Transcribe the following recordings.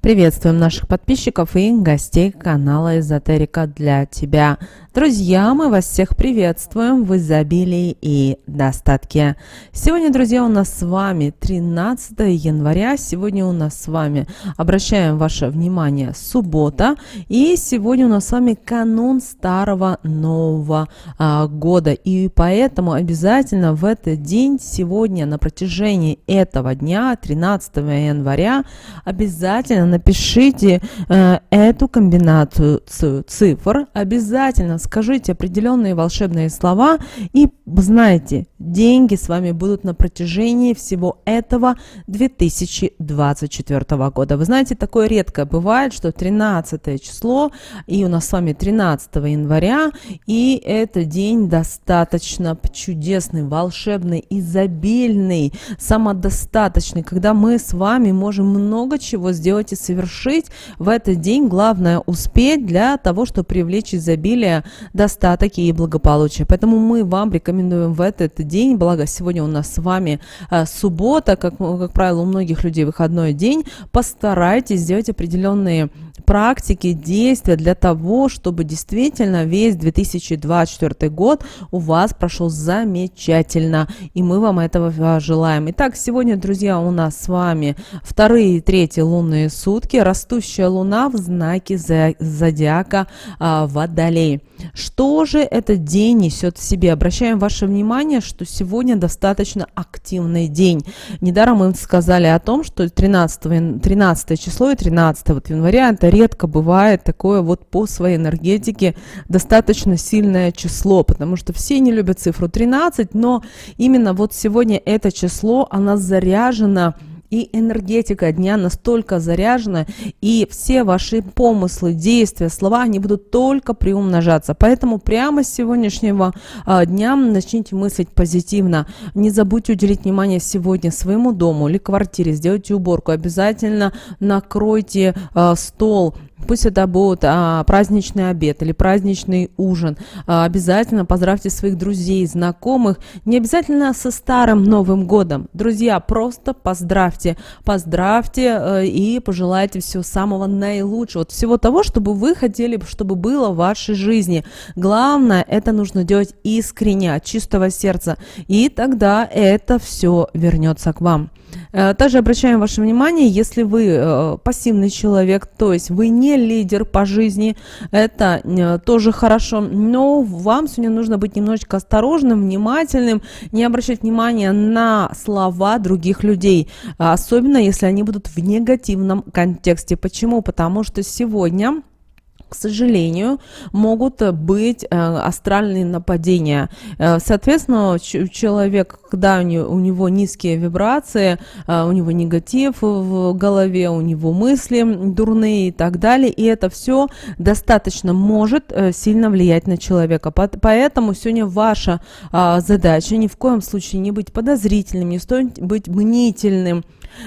Приветствуем наших подписчиков и гостей канала Эзотерика для тебя. Друзья, мы вас всех приветствуем в изобилии и достатке. Сегодня, друзья, у нас с вами 13 января. Сегодня у нас с вами, обращаем ваше внимание, суббота. И сегодня у нас с вами канун Старого Нового года. И поэтому обязательно в этот день, сегодня, на протяжении этого дня, 13 января, обязательно напишите эту комбинацию цифр, обязательно скажите определенные волшебные слова и знаете, деньги с вами будут на протяжении всего этого 2024 года. Вы знаете, такое редко бывает, что 13 число, и у нас с вами 13 января, и это день достаточно чудесный, волшебный, изобильный, самодостаточный, когда мы с вами можем много чего сделать и совершить в этот день. Главное успеть для того, чтобы привлечь изобилие, достаток и благополучие. Поэтому мы вам рекомендуем в этот день, благо сегодня у нас с вами суббота, как правило, у многих людей выходной день, постарайтесь сделать определенные практики, действия для того, чтобы действительно весь 2024 год у вас прошел замечательно. И мы вам этого желаем. Итак, сегодня, друзья, у нас с вами вторые и третьи лунные сутки. Растущая луна в знаке зодиака Водолей. Что же этот день несет в себе? Обращаем ваше внимание, что сегодня достаточно активный день. Недаром мы сказали о том, что 13 число и 13 января это редко бывает такое вот по своей энергетике достаточно сильное число, потому что все не любят цифру 13, но именно вот сегодня это число, оно заряжено, и энергетика дня настолько заряжена, и все ваши помыслы, действия, слова, они будут только приумножаться. Поэтому прямо с сегодняшнего дня начните мыслить позитивно. Не забудьте уделить внимание сегодня своему дому или квартире, сделайте уборку, обязательно накройте стол. Пусть это будет праздничный обед или праздничный ужин. Обязательно поздравьте своих друзей, знакомых. Не обязательно со Старым Новым годом. Друзья, просто поздравьте. Поздравьте и пожелайте всего самого наилучшего. Всего того, чтобы вы хотели, чтобы было в вашей жизни. Главное, это нужно делать искренне, от чистого сердца. И тогда это все вернется к вам. Также обращаем ваше внимание, если вы пассивный человек, то есть вы не лидер по жизни, это тоже хорошо, но вам сегодня нужно быть немножечко осторожным, внимательным, не обращать внимания на слова других людей, особенно если они будут в негативном контексте. Почему? Потому что сегодня, к сожалению, могут быть астральные нападения. Соответственно, человек, когда у него низкие вибрации, у него негатив в голове, у него мысли дурные и так далее, и это все достаточно может сильно влиять на человека. Поэтому сегодня ваша задача ни в коем случае не быть подозрительным, не стоит быть мнительным,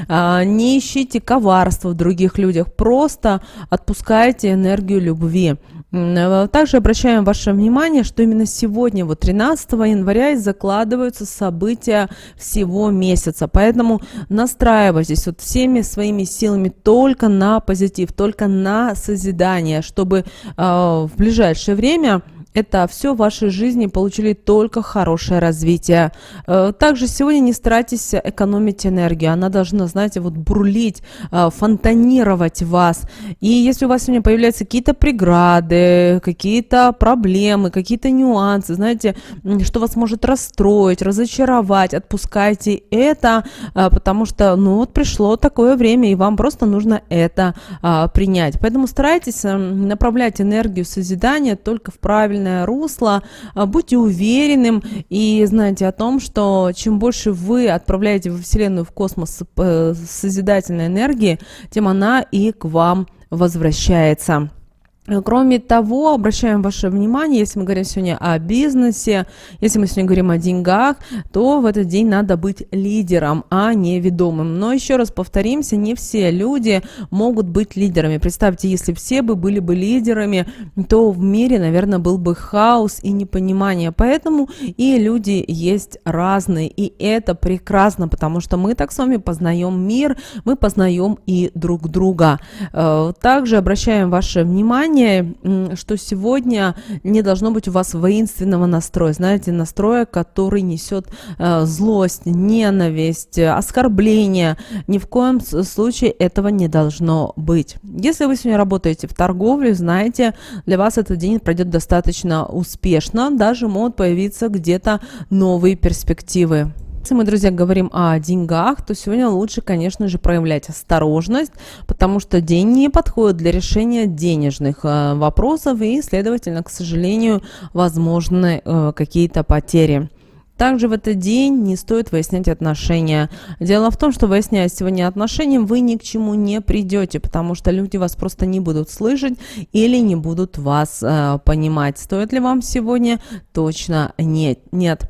не ищите коварства в других людях, просто отпускайте энергию любви. Также обращаем ваше внимание, что именно сегодня, вот 13 января, и закладываются события всего месяца. Поэтому настраивайтесь вот всеми своими силами только на позитив, только на созидание, чтобы в ближайшее время это все в вашей жизни получили только хорошее развитие. Также сегодня не старайтесь экономить энергию. Она должна, знаете, вот бурлить, фонтанировать в вас. И если у вас сегодня появляются какие-то преграды, какие-то проблемы, какие-то нюансы, знаете, что вас может расстроить, разочаровать, отпускайте это, потому что, ну вот пришло такое время, и вам просто нужно это принять. Поэтому старайтесь направлять энергию созидания только в правильное русло, будьте уверенным и знайте о том, что чем больше вы отправляете во Вселенную, в космос созидательной энергии, тем она и к вам возвращается. Кроме того, обращаем ваше внимание, если мы говорим сегодня о бизнесе, если мы сегодня говорим о деньгах, то в этот день надо быть лидером, а не ведомым. Но еще раз повторимся, не все люди могут быть лидерами. Представьте, если все были бы лидерами, то в мире, наверное, был бы хаос и непонимание. Поэтому и люди есть разные, и это прекрасно, потому что мы так с вами познаем мир, мы познаем и друг друга. Также обращаем ваше внимание, что сегодня не должно быть у вас воинственного настроя, знаете, настроя, который несет злость, ненависть, оскорбление. Ни в коем случае этого не должно быть. Если вы сегодня работаете в торговле, знаете, для вас этот день пройдет достаточно успешно, даже могут появиться где-то новые перспективы. Если мы, друзья, говорим о деньгах, то сегодня лучше, конечно же, проявлять осторожность, потому что день не подходит для решения денежных вопросов и, следовательно, к сожалению, возможны какие-то потери. Также в этот день не стоит выяснять отношения. Дело в том, что выясняя сегодня отношения, вы ни к чему не придете, потому что люди вас просто не будут слышать или не будут вас понимать. Стоит ли вам сегодня? Точно нет.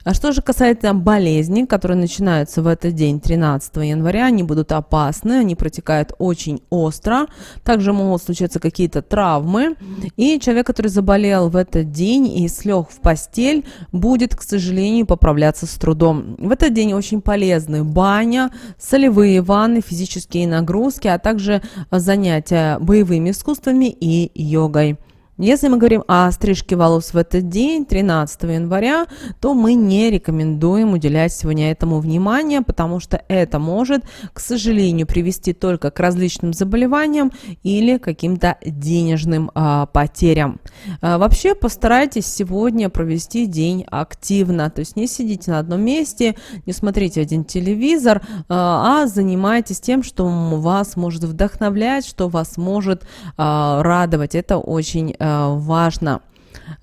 А что же касается болезней, которые начинаются в этот день, 13 января, они будут опасны, они протекают очень остро, также могут случаться какие-то травмы, и человек, который заболел в этот день и слег в постель, будет, к сожалению, поправляться с трудом. В этот день очень полезны баня, солевые ванны, физические нагрузки, а также занятия боевыми искусствами и йогой. Если мы говорим о стрижке волос в этот день, 13 января, то мы не рекомендуем уделять сегодня этому внимание, потому что это может, к сожалению, привести только к различным заболеваниям или каким-то денежным потерям. Вообще постарайтесь сегодня провести день активно, то есть не сидите на одном месте, не смотрите один телевизор, а занимайтесь тем, что вас может вдохновлять, что вас может радовать. Это очень важно.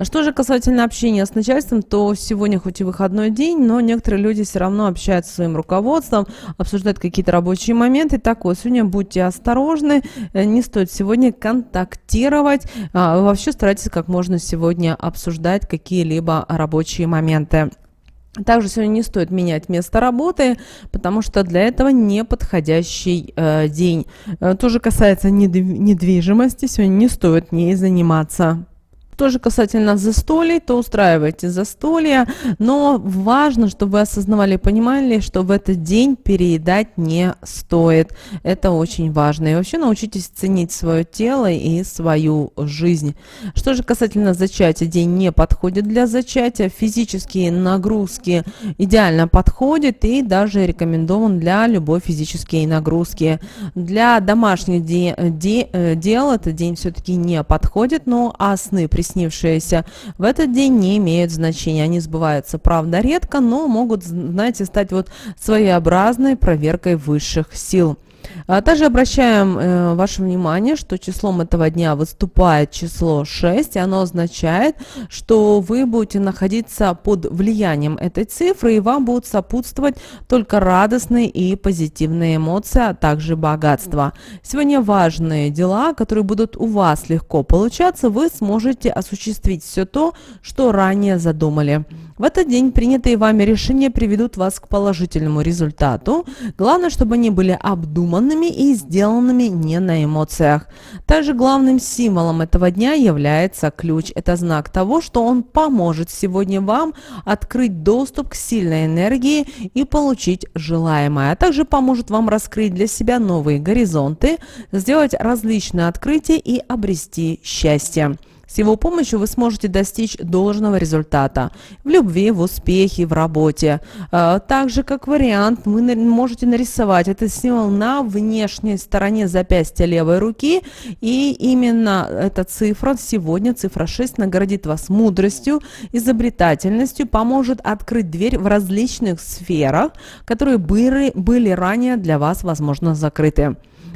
Что же касательно общения с начальством, то сегодня хоть и выходной день, но некоторые люди все равно общаются со своим руководством, обсуждают какие-то рабочие моменты. Так вот, сегодня будьте осторожны, не стоит сегодня контактировать, вообще старайтесь как можно сегодня обсуждать какие-либо рабочие моменты. Также сегодня не стоит менять место работы, потому что для этого неподходящий день. Тоже касается недвижимости, сегодня не стоит ней заниматься. Тоже касательно застолий, то устраивайте застолья, но важно, чтобы вы осознавали и понимали, что в этот день переедать не стоит. Это очень важно. И вообще научитесь ценить свое тело и свою жизнь. Что же касательно зачатия, день не подходит для зачатия. Физические нагрузки идеально подходят и даже рекомендован для любой физической нагрузки. Для домашних дел этот день все-таки не подходит, но сны приснившиеся в этот день не имеют значения. Они сбываются, правда, редко, но могут, знаете, стать вот своеобразной проверкой высших сил. Также обращаем ваше внимание, что числом этого дня выступает число 6, и оно означает, что вы будете находиться под влиянием этой цифры, и вам будут сопутствовать только радостные и позитивные эмоции, а также богатство. Сегодня важные дела, которые будут у вас легко получаться, вы сможете осуществить все то, что ранее задумали. В этот день принятые вами решения приведут вас к положительному результату. Главное, чтобы они были обдуманными и сделанными не на эмоциях. Также главным символом этого дня является ключ. Это знак того, что он поможет сегодня вам открыть доступ к сильной энергии и получить желаемое, а также поможет вам раскрыть для себя новые горизонты, сделать различные открытия и обрести счастье. С его помощью вы сможете достичь должного результата в любви, в успехе, в работе. Также, как вариант, вы можете нарисовать этот символ на внешней стороне запястья левой руки. И именно эта цифра сегодня, цифра 6, наградит вас мудростью, изобретательностью, поможет открыть дверь в различных сферах, которые были ранее для вас, возможно, закрыты.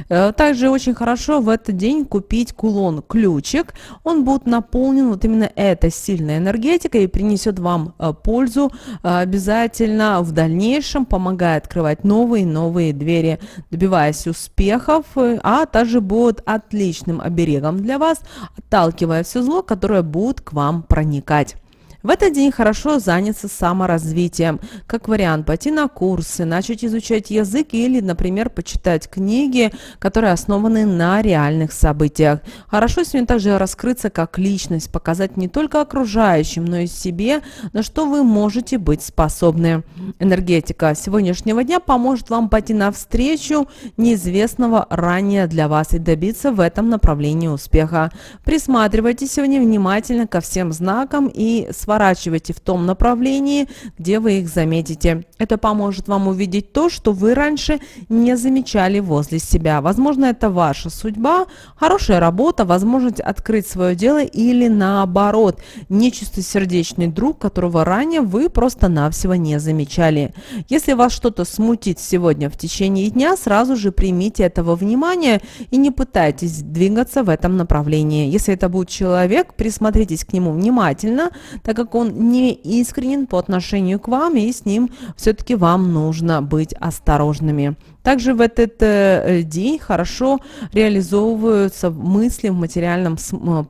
Также очень хорошо в этот день купить кулон-ключик. Он будет наполнен вот именно этой сильной энергетикой и принесет вам пользу обязательно в дальнейшем, помогая открывать новые двери, добиваясь успехов, а также будет отличным оберегом для вас, отталкивая все зло, которое будет к вам проникать. В этот день хорошо заняться саморазвитием. Как вариант, пойти на курсы, начать изучать язык или, например, почитать книги, которые основаны на реальных событиях. Хорошо сегодня также раскрыться как личность, показать не только окружающим, но и себе, на что вы можете быть способны. Энергетика сегодняшнего дня поможет вам пойти навстречу неизвестного ранее для вас и добиться в этом направлении успеха. Присматривайтесь сегодня внимательно ко всем знакам и сворачивайте в том направлении, где вы их заметите. Это поможет вам увидеть то, что вы раньше не замечали возле себя. Возможно, это ваша судьба, хорошая работа, возможность открыть свое дело или наоборот, нечистосердечный друг, которого ранее вы просто-навсего не замечали. Если вас что-то смутит сегодня в течение дня, сразу же примите это во внимание и не пытайтесь двигаться в этом направлении. Если это будет человек, присмотритесь к нему внимательно, так как он не искренен по отношению к вам, и с ним все-таки вам нужно быть осторожными. Также в этот день хорошо реализовываются мысли в материальном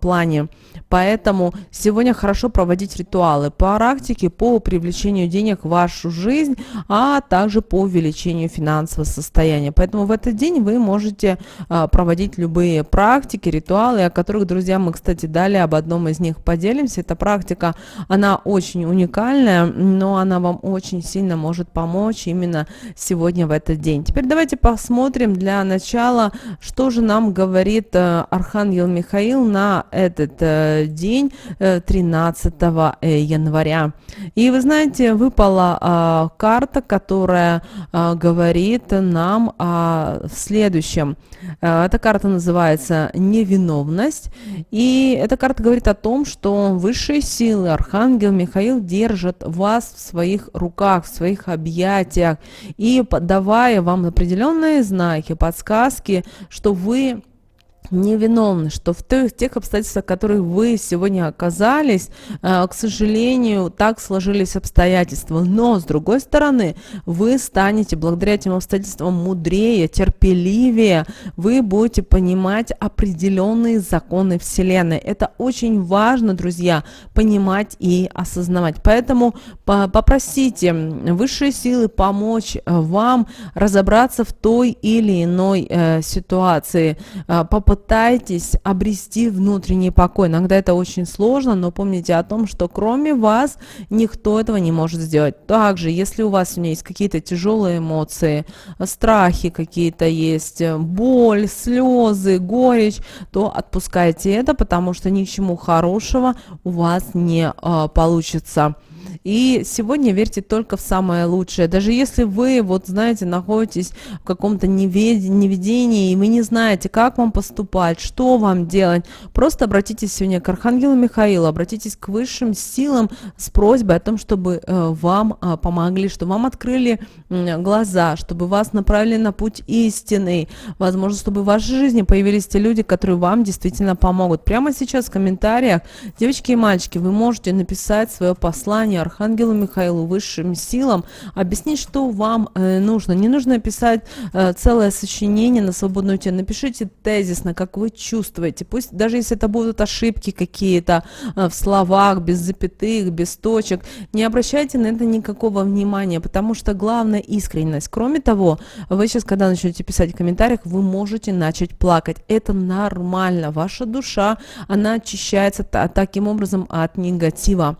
плане. Поэтому сегодня хорошо проводить ритуалы по практике по привлечению денег в вашу жизнь, а также по увеличению финансового состояния. Поэтому в этот день вы можете проводить любые практики, ритуалы, о которых, друзья, мы, кстати, далее об одном из них поделимся. Эта практика, она очень уникальная, но она вам очень сильно может помочь именно сегодня в этот день. Теперь давайте посмотрим для начала, что же нам говорит Архангел Михаил на этот день 13 января. И вы знаете, выпала карта, которая говорит нам о следующем. Эта карта называется «Невиновность». И эта карта говорит о том, что высшие силы, Архангел Михаил, держат вас в своих руках, в своих объятиях и давая вам определенные знаки, подсказки, что вы невиновны, что в тех обстоятельствах, в которых вы сегодня оказались, к сожалению, так сложились обстоятельства. Но, с другой стороны, вы станете благодаря этим обстоятельствам мудрее, терпеливее, вы будете понимать определенные законы Вселенной. Это очень важно, друзья, понимать и осознавать. Поэтому попросите высшие силы помочь вам разобраться в той или иной ситуации. Попытайтесь обрести внутренний покой. Иногда это очень сложно, но помните о том, что кроме вас никто этого не может сделать. Также, если у вас есть какие-то тяжелые эмоции, страхи какие-то есть, боль, слезы, горечь, то отпускайте это, потому что ни к чему хорошего у вас не получится. И сегодня верьте только в самое лучшее. Даже если вы, вот знаете, находитесь в каком-то неведении, и вы не знаете, как вам поступать, что вам делать, просто обратитесь сегодня к Архангелу Михаилу, обратитесь к высшим силам с просьбой о том, чтобы вам помогли, чтобы вам открыли глаза, чтобы вас направили на путь истинный. Возможно, чтобы в вашей жизни появились те люди, которые вам действительно помогут. Прямо сейчас в комментариях, девочки и мальчики, вы можете написать свое послание Архангелу Михаилу, высшим силам, объяснить, что вам нужно. Не нужно писать целое сочинение на свободную тему. Напишите тезисно, как вы чувствуете. Пусть даже если это будут ошибки какие-то в словах, без запятых, без точек, не обращайте на это никакого внимания, потому что главное искренность. Кроме того, вы сейчас, когда начнете писать в комментариях, вы можете начать плакать. Это нормально. Ваша душа, она очищается таким образом от негатива.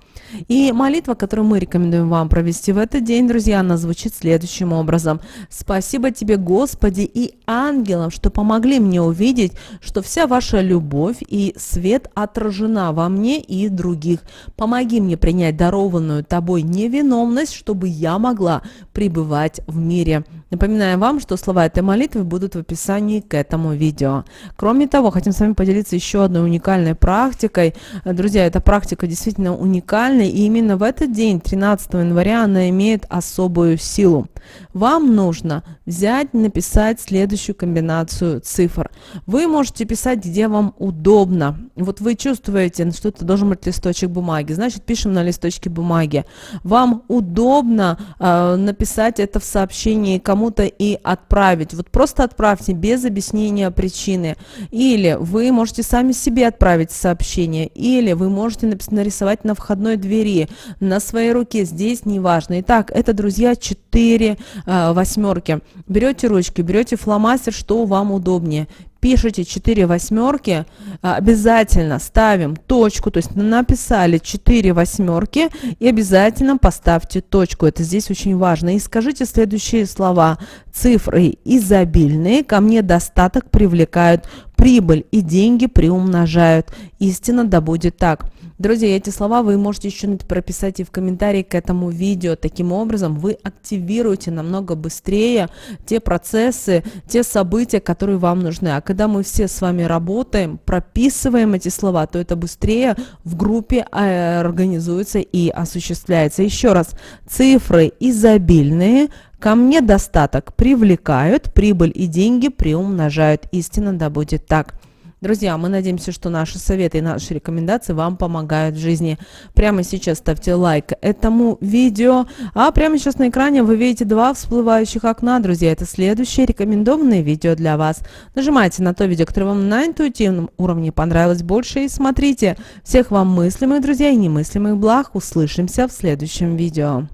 И молитва, которую мы рекомендуем вам провести в этот день, друзья, она звучит следующим образом. «Спасибо тебе, Господи, и ангелам, что помогли мне увидеть, что вся ваша любовь и свет отражена во мне и других. Помоги мне принять дарованную тобой невиновность, чтобы я могла пребывать в мире». Напоминаю вам, что слова этой молитвы будут в описании к этому видео. Кроме того, хотим с вами поделиться еще одной уникальной практикой. Друзья, эта практика действительно уникальная, и именно в этот день, 13 января, она имеет особую силу. Вам нужно взять, написать следующую комбинацию цифр. Вы можете писать, где вам удобно. Вот вы чувствуете, что это должен быть листочек бумаги, значит, пишем на листочке бумаги. Вам удобно написать это в сообщении кому-то и отправить. Вот просто отправьте без объяснения причины. Или вы можете сами себе отправить сообщение, или вы можете нарисовать на входной двери, на своей руке, здесь неважно. Итак, это, друзья, 4 восьмерки. Берете ручки, берете фломастер, что вам удобнее. Пишите 4 восьмерки, обязательно ставим точку, то есть написали 4 восьмерки и обязательно поставьте точку. Это здесь очень важно. И скажите следующие слова. Цифры изобильные, ко мне достаток привлекают, прибыль и деньги приумножают. Истинно да будет так. Друзья, эти слова вы можете еще прописать и в комментарии к этому видео. Таким образом, вы активируете намного быстрее те процессы, те события, которые вам нужны. А когда мы все с вами работаем, прописываем эти слова, то это быстрее в группе организуется и осуществляется. Еще раз, цифры изобильные, ко мне достаток привлекают, прибыль и деньги приумножают. Истинно да будет так. Друзья, мы надеемся, что наши советы и наши рекомендации вам помогают в жизни. Прямо сейчас ставьте лайк этому видео. А прямо сейчас на экране вы видите 2 всплывающих окна. Друзья, это следующее рекомендованное видео для вас. Нажимайте на то видео, которое вам на интуитивном уровне понравилось больше, и смотрите. Всех вам мыслимых, друзья, и немыслимых благ. Услышимся в следующем видео.